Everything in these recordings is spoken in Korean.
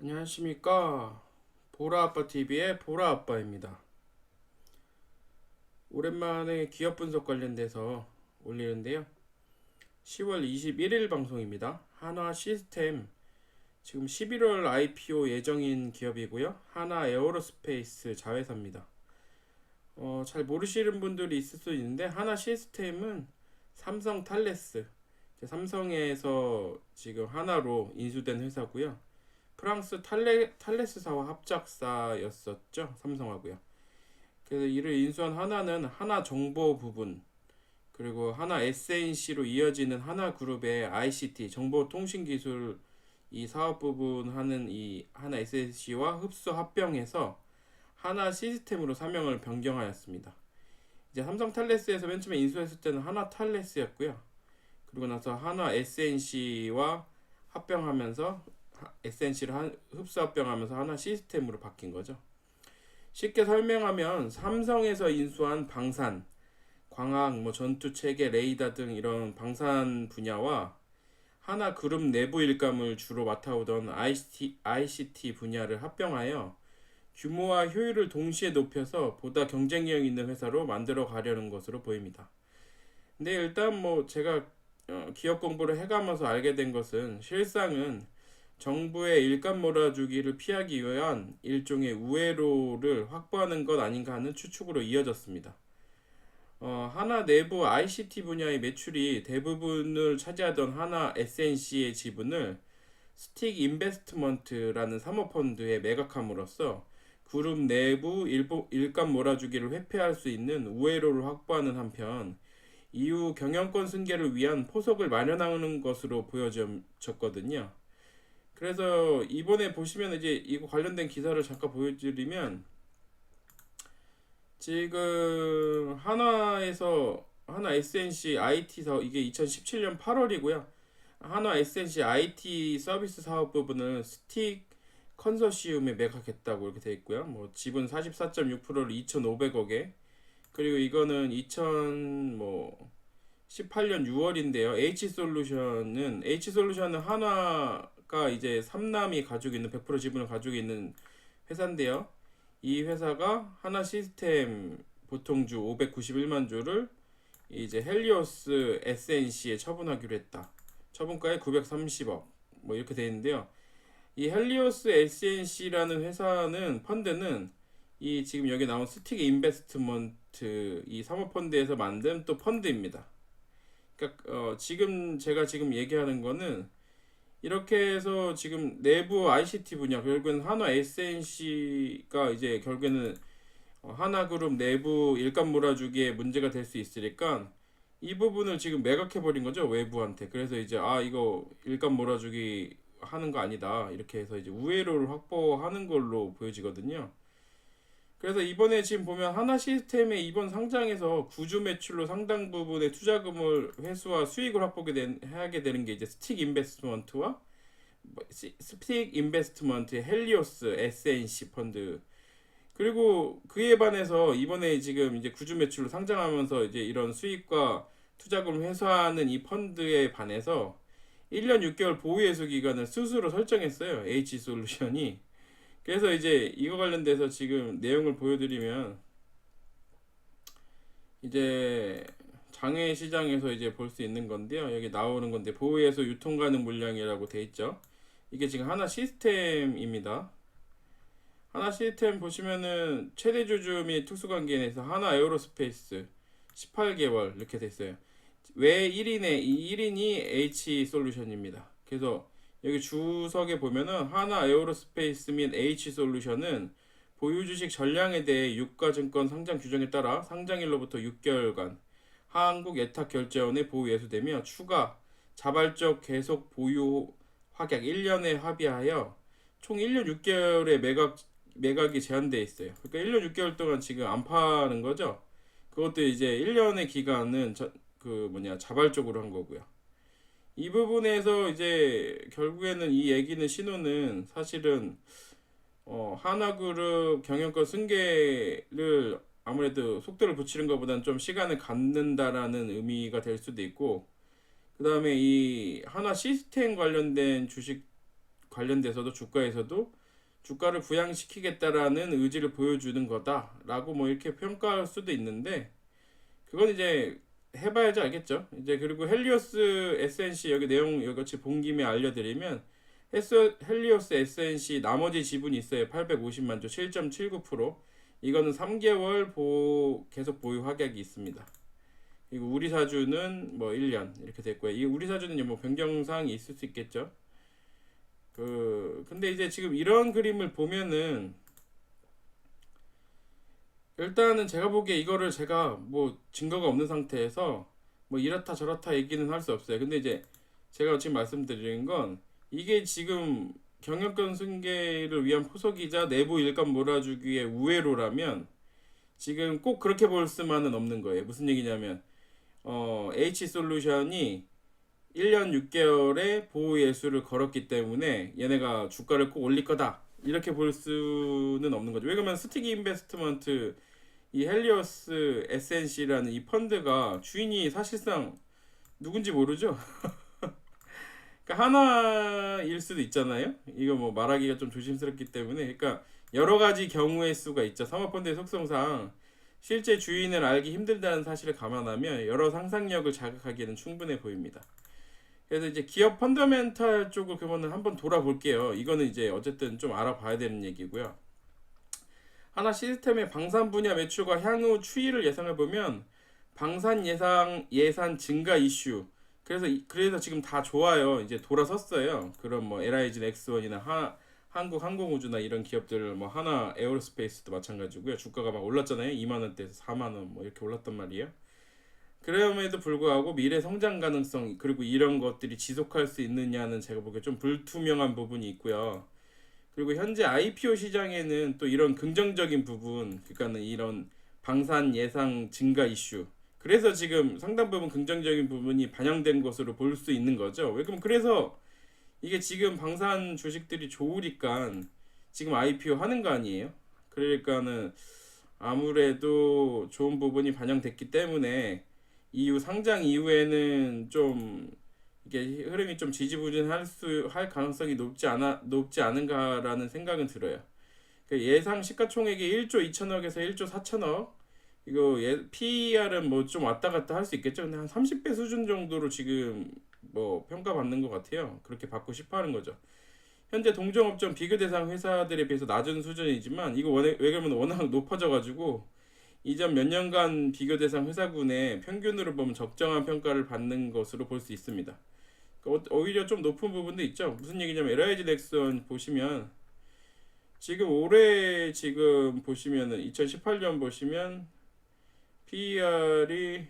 안녕하십니까. 보라아빠TV의 보라아빠입니다. 오랜만에 기업 분석 관련돼서 올리는데요. 10월 21일 방송입니다. 한화 시스템 지금 11월 IPO 예정인 기업이고요. 한화 에어로스페이스 자회사입니다. 잘 모르시는 분들이 있을 수 있는데 한화 시스템은 삼성 탈레스, 삼성에서 지금 하나로 인수된 회사고요. 프랑스 탈레스사와 합작사였었죠. 삼성하고요. 그래서 이를 인수한 하나는 하나 정보 부분, 그리고 하나 SNC로 이어지는 하나그룹의 ICT 정보통신기술 이 사업 부분 하는 이 하나 SNC와 흡수 합병해서 하나 시스템으로 사명을 변경하였습니다. 이제 삼성 탈레스에서 맨 처음에 인수했을 때는 하나 탈레스였고요. 그리고 나서 하나 SNC와 합병하면서 SNC를 흡수 합병하면서 하나 시스템으로 바뀐 거죠. 쉽게 설명하면 삼성에서 인수한 방산, 광학, 전투 체계, 레이더 등 이런 방산 분야와 하나 그룹 내부 일감을 주로 맡아오던 ICT 분야를 합병하여 규모와 효율을 동시에 높여서 보다 경쟁력 있는 회사로 만들어 가려는 것으로 보입니다. 근데 일단 제가 기업 공부를 해가면서 알게 된 것은 실상은 정부의 일감 몰아주기를 피하기 위한 일종의 우회로를 확보하는 것 아닌가 하는 추측으로 이어졌습니다. 하나 내부 ICT 분야의 매출이 대부분을 차지하던 하나 SNC의 지분을 스틱 인베스트먼트라는 사모펀드에 매각함으로써 그룹 내부 일감 몰아주기를 회피할 수 있는 우회로를 확보하는 한편 이후 경영권 승계를 위한 포석을 마련하는 것으로 보여졌거든요. 그래서 이번에 보시면 이제 이거 관련된 기사를 잠깐 보여드리면 지금 하나 SNC IT 사업 이게 2017년 8월이고요. 하나 SNC IT 서비스 사업 부분을 스틱 컨소시움에 매각했다고 이렇게 돼 있고요. 지분 44.6%를 2,500억에 그리고 이거는 2018년 6월인데요. H솔루션은 한화가 이제 삼남이 가지고 있는 100% 지분을 가지고 있는 회사인데요. 이 회사가 하나 시스템 보통주 591만 주를 이제 헬리오스 SNC에 처분하기로 했다. 처분가에 930억 이렇게 되어 있는데요. 이 헬리오스 SNC라는 회사는 펀드는 이 지금 여기 나온 스틱 인베스트먼트 이 사모펀드에서 만든 또 펀드입니다. 그러니까 제가 지금 얘기하는 거는 이렇게 해서 지금 내부 ICT 분야 결국은 한화 SNC가 이제 결국에는 하나그룹 내부 일감 몰아주기에 문제가 될 수 있으니까 이 부분을 지금 매각해 버린 거죠, 외부한테. 그래서 이제 이거 일감 몰아주기 하는 거 아니다 이렇게 해서 이제 우회로를 확보하는 걸로 보여지거든요. 그래서 이번에 지금 보면 하나 시스템의 이번 상장에서 구주 매출로 상당 부분의 투자금을 회수와 수익을 하게 되는 게 이제 스틱 인베스트먼트 헬리오스 SNC 펀드 그리고 그에 반해서 이번에 지금 이제 구주 매출로 상장하면서 이제 이런 수익과 투자금을 회수하는 이 펀드에 반해서 1년 6개월 보유예수 기간을 스스로 설정했어요. H솔루션이. 그래서 이제 이거 관련돼서 지금 내용을 보여드리면 이제 장외 시장에서 이제 볼 수 있는 건데요. 여기 나오는 건데 보유해서 유통 가능 물량이라고 돼 있죠. 이게 지금 하나 시스템입니다. 하나 시스템 보시면은 최대 주주 및 특수관계에 대해서 하나 에어로스페이스 18개월 이렇게 됐어요. 왜 1인에 이 1인이 H 솔루션입니다. 그래서 여기 주석에 보면은 하나 에어로스페이스 및 H솔루션은 보유 주식 전량에 대해 유가증권 상장 규정에 따라 상장일로부터 6개월간 한국예탁결제원에 보유 예수되며 추가 자발적 계속 보유 확약 1년에 합의하여 총 1년 6개월의 매각이 제한되어 있어요. 그러니까 1년 6개월 동안 지금 안 파는 거죠. 그것도 이제 1년의 기간은 자발적으로 한 거고요. 이 부분에서 이제 결국에는 이 얘기는 신호는 사실은 하나그룹 경영권 승계를 아무래도 속도를 붙이는 것보다는 좀 시간을 갖는다라는 의미가 될 수도 있고 그 다음에 이 하나 시스템 관련된 주식 관련돼서도 주가에서도 주가를 부양시키겠다라는 의지를 보여주는 거다라고 뭐 이렇게 평가할 수도 있는데, 그건 이제 해봐야지 알겠죠. 이제 그리고 헬리오스 SNC 여기 내용 여기 같이 본 김에 알려드리면, 헬리오스 SNC 나머지 지분이 있어요. 850만 주 7.79%. 이거는 3개월 계속 보유 확약이 있습니다. 그리고 우리 사주는 뭐 1년 이렇게 됐고요. 이 우리 사주는 뭐 변경사항이 있을 수 있겠죠. 근데 이제 지금 이런 그림을 보면은, 일단은 제가 보기에 이거를 제가 뭐 증거가 없는 상태에서 뭐 이렇다 저렇다 얘기는 할 수 없어요. 근데 이제 제가 지금 말씀드리는 건, 이게 지금 경영권 승계를 위한 포석이자 내부 일감 몰아주기의 우회로라면 지금 꼭 그렇게 볼 수만은 없는 거예요. 무슨 얘기냐면 H솔루션이 1년 6개월의 보호 예수를 걸었기 때문에 얘네가 주가를 꼭 올릴 거다 이렇게 볼 수는 없는 거죠. 왜냐면 스티기 인베스트먼트 이 헬리오스 SNC라는 이 펀드가 주인이 사실상 누군지 모르죠. 그러니까 하나일 수도 있잖아요. 이거 뭐 말하기가 좀 조심스럽기 때문에, 그러니까 여러 가지 경우의 수가 있죠. 사모펀드의 속성상 실제 주인을 알기 힘들다는 사실을 감안하면 여러 상상력을 자극하기에는 충분해 보입니다. 그래서 이제 기업 펀더멘탈 쪽을 그러면 한번 돌아볼게요. 이거는 이제 어쨌든 좀 알아봐야 되는 얘기고요. 하나 시스템의 방산 분야 매출과 향후 추이를 예상해 보면 방산 예산 증가 이슈. 그래서 지금 다 좋아요. 이제 돌아섰어요. 그런 뭐 LIG 넥스원이나 한국항공우주나 이런 기업들, 뭐 하나 에어로스페이스도 마찬가지고요. 주가가 막 올랐잖아요. 2만 원대에서 4만 원 뭐 이렇게 올랐단 말이에요. 그럼에도 불구하고 미래 성장 가능성 그리고 이런 것들이 지속할 수 있느냐는 제가 보기에 좀 불투명한 부분이 있고요. 그리고 현재 IPO 시장에는 또 이런 긍정적인 부분, 그러니까는 이런 방산 예상 증가 이슈, 그래서 지금 상당 부분 긍정적인 부분이 반영된 것으로 볼 수 있는 거죠. 왜 그럼 그래서 이게 지금 방산 주식들이 좋으니까 지금 IPO 하는 거 아니에요? 그러니까는 아무래도 좋은 부분이 반영됐기 때문에 이후 상장 이후에는 좀 이게 흐름이 좀 지지부진할 가능성이 높지 않은가라는 생각은 들어요. 예상 시가총액이 1조 2천억에서 1조 4천억. 이거 PER은 뭐 좀 왔다 갔다 할 수 있겠죠. 근데 한 30배 수준 정도로 지금 뭐 평가받는 것 같아요. 그렇게 받고 싶어 하는 거죠. 현재 동종업종 비교 대상 회사들에 비해서 낮은 수준이지만 이거 왜 그러면 워낙 높아져가지고 이전 몇 년간 비교 대상 회사군의 평균으로 보면 적정한 평가를 받는 것으로 볼 수 있습니다. 오히려 좀 높은 부분도 있죠. 무슨 얘기냐면 LIG 넥슨 보시면 지금 올해 지금 보시면은 2018년 보시면 PER이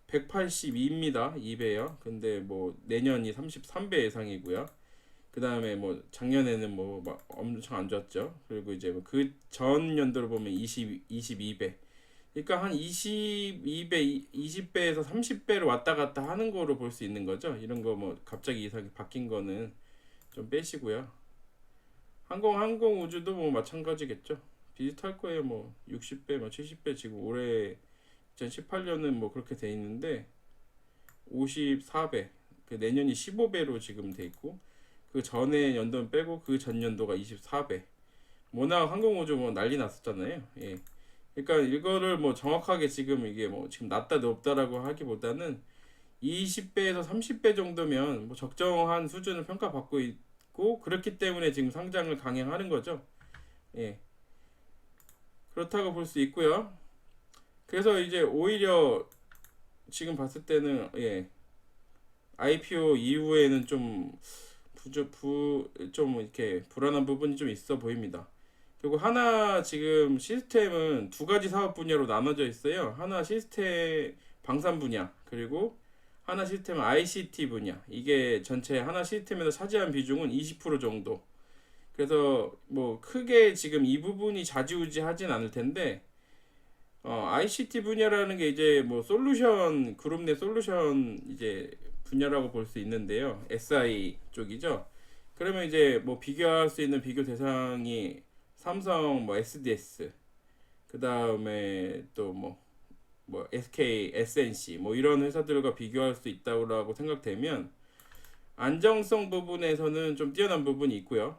182입니다. 2배요. 근데 뭐 내년이 33배 예상이고요. 그 다음에 뭐 작년에는 뭐 막 엄청 안 좋았죠. 그리고 이제 그 전 연도를 보면 22배. 그러니까 한 22배, 20배에서 30배로 왔다 갔다 하는 거로 볼 수 있는 거죠. 이런 거 뭐 갑자기 이상이 바뀐 거는 좀 빼시고요. 항공우주도 뭐 마찬가지겠죠. 비슷할 거예요. 뭐 60배, 뭐 70배 지금 올해 2018년은 뭐 그렇게 돼 있는데 54배. 그 내년이 15배로 지금 돼 있고 그 전에 연도는 빼고 그 전 연도가 24배. 워낙 항공우주 뭐 난리 났었잖아요. 예. 그러니까 이거를 뭐 정확하게 지금 이게 뭐 지금 낮다 높다라고 하기보다는 20배에서 30배 정도면 뭐 적정한 수준을 평가받고 있고 그렇기 때문에 지금 상장을 강행하는 거죠. 예. 그렇다고 볼 수 있고요. 그래서 이제 오히려 지금 봤을 때는 IPO 이후에는 좀 이렇게 불안한 부분이 좀 있어 보입니다. 그리고 하나 지금 시스템은 두 가지 사업 분야로 나눠져 있어요. 하나 시스템 방산 분야, 그리고 하나 시스템은 ICT 분야. 이게 전체 하나 시스템에서 차지한 비중은 20% 정도. 그래서 뭐 크게 지금 이 부분이 좌지우지하진 않을 텐데 ICT 분야라는 게 이제 뭐 솔루션 그룹 내 솔루션 이제 분야라고 볼 수 있는데요. SI 쪽이죠. 그러면 이제 뭐 비교할 수 있는 비교 대상이 삼성 뭐 SDS, 그 다음에 또 뭐 SK, SNC 뭐 이런 회사들과 비교할 수 있다고 생각되면 안정성 부분에서는 좀 뛰어난 부분이 있고요.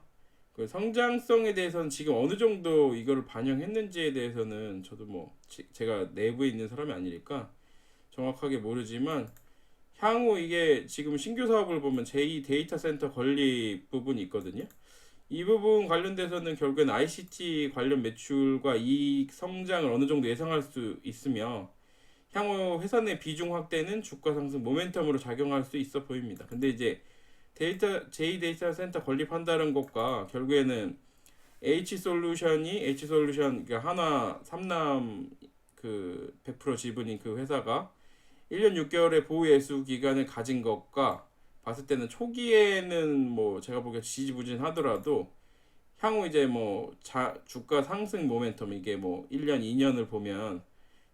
그 성장성에 대해서는 지금 어느 정도 이거를 반영했는지에 대해서는 저도 뭐 제가 내부에 있는 사람이 아니니까 정확하게 모르지만 향후 이게 지금 신규 사업을 보면 제2 데이터 센터 건립 부분이 있거든요. 이 부분 관련돼서는 결국엔 ICT 관련 매출과 이익 성장을 어느 정도 예상할 수 있으며 향후 회사 내 비중 확대는 주가 상승 모멘텀으로 작용할 수 있어 보입니다. 근데 이제 제2 데이터 센터 건립한다는 것과 결국에는 H솔루션 그 하나 삼남 그 100% 지분인 그 회사가 1년 6개월의 보호 예수 기간을 가진 것과 봤을 때는 초기에는 뭐 제가 보기에 지지부진하더라도 향후 이제 뭐 주가 상승 모멘텀 이게 뭐 1년 2년을 보면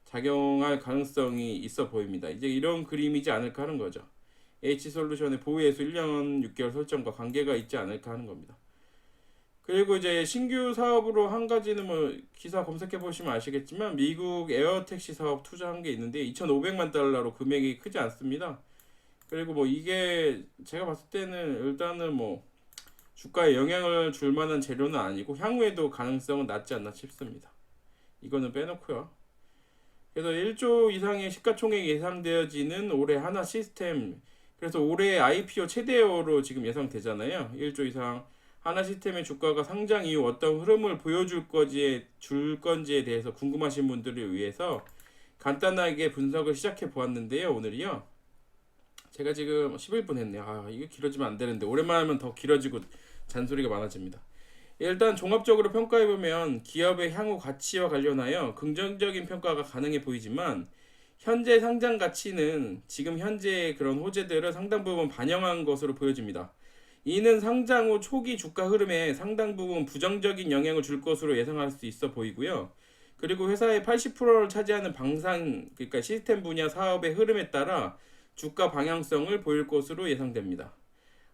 작용할 가능성이 있어 보입니다. 이제 이런 그림이지 않을까 하는 거죠. H솔루션의 보호 예수 1년 6개월 설정과 관계가 있지 않을까 하는 겁니다. 그리고 이제 신규 사업으로 한 가지는 뭐 기사 검색해 보시면 아시겠지만 미국 에어택시 사업 투자한 게 있는데 2,500만 달러로 금액이 크지 않습니다. 그리고 뭐 이게 제가 봤을 때는 일단은 뭐 주가에 영향을 줄 만한 재료는 아니고 향후에도 가능성은 낮지 않나 싶습니다. 이거는 빼놓고요. 그래서 1조 이상의 시가총액이 예상되어지는 올해 하나 시스템, 그래서 올해 IPO 최대어로 지금 예상되잖아요. 1조 이상 하나 시스템의 주가가 상장 이후 어떤 흐름을 보여줄 건지에 대해서 궁금하신 분들을 위해서 간단하게 분석을 시작해 보았는데요. 오늘이요. 제가 지금 11분 했네요. 아, 이게 길어지면 안 되는데 오랜만에 하면 더 길어지고 잔소리가 많아집니다. 일단 종합적으로 평가해보면 기업의 향후 가치와 관련하여 긍정적인 평가가 가능해 보이지만 현재 상장 가치는 지금 현재의 그런 호재들을 상당 부분 반영한 것으로 보여집니다. 이는 상장 후 초기 주가 흐름에 상당 부분 부정적인 영향을 줄 것으로 예상할 수 있어 보이고요. 그리고 회사의 80%를 차지하는 방산, 그러니까 시스템 분야 사업의 흐름에 따라 주가 방향성을 보일 것으로 예상됩니다.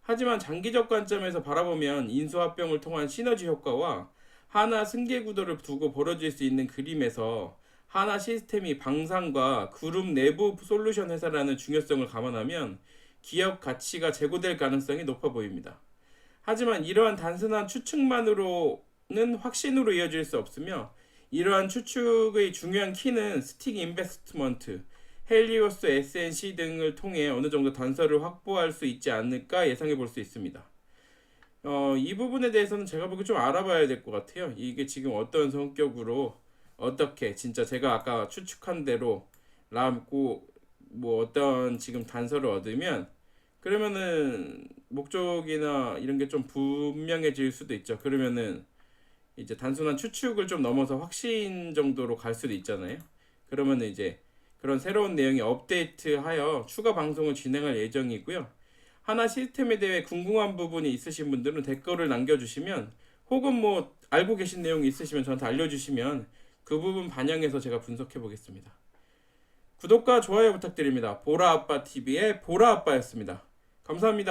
하지만 장기적 관점에서 바라보면 인수합병을 통한 시너지 효과와 하나 승계 구도를 두고 벌어질 수 있는 그림에서 하나 시스템이 방산과 그룹 내부 솔루션 회사라는 중요성을 감안하면 기업 가치가 제고될 가능성이 높아 보입니다. 하지만 이러한 단순한 추측만으로는 확신으로 이어질 수 없으며 이러한 추측의 중요한 키는 스틱 인베스트먼트, 헬리오스, SNC 등을 통해 어느 정도 단서를 확보할 수 있지 않을까 예상해 볼 수 있습니다. 이 부분에 대해서는 제가 보기 좀 알아봐야 될 것 같아요. 이게 지금 어떤 성격으로 어떻게 진짜 제가 아까 추측한 대로 라고 뭐 어떤 지금 단서를 얻으면 그러면은 목적이나 이런 게 좀 분명해질 수도 있죠. 그러면은 이제 단순한 추측을 좀 넘어서 확신 정도로 갈 수도 있잖아요. 그러면은 이제 그런 새로운 내용이 업데이트하여 추가 방송을 진행할 예정이고요. 하나 시스템에 대해 궁금한 부분이 있으신 분들은 댓글을 남겨주시면 혹은 뭐 알고 계신 내용이 있으시면 저한테 알려주시면 그 부분 반영해서 제가 분석해 보겠습니다. 구독과 좋아요 부탁드립니다. 보라아빠TV의 보라아빠였습니다. 감사합니다.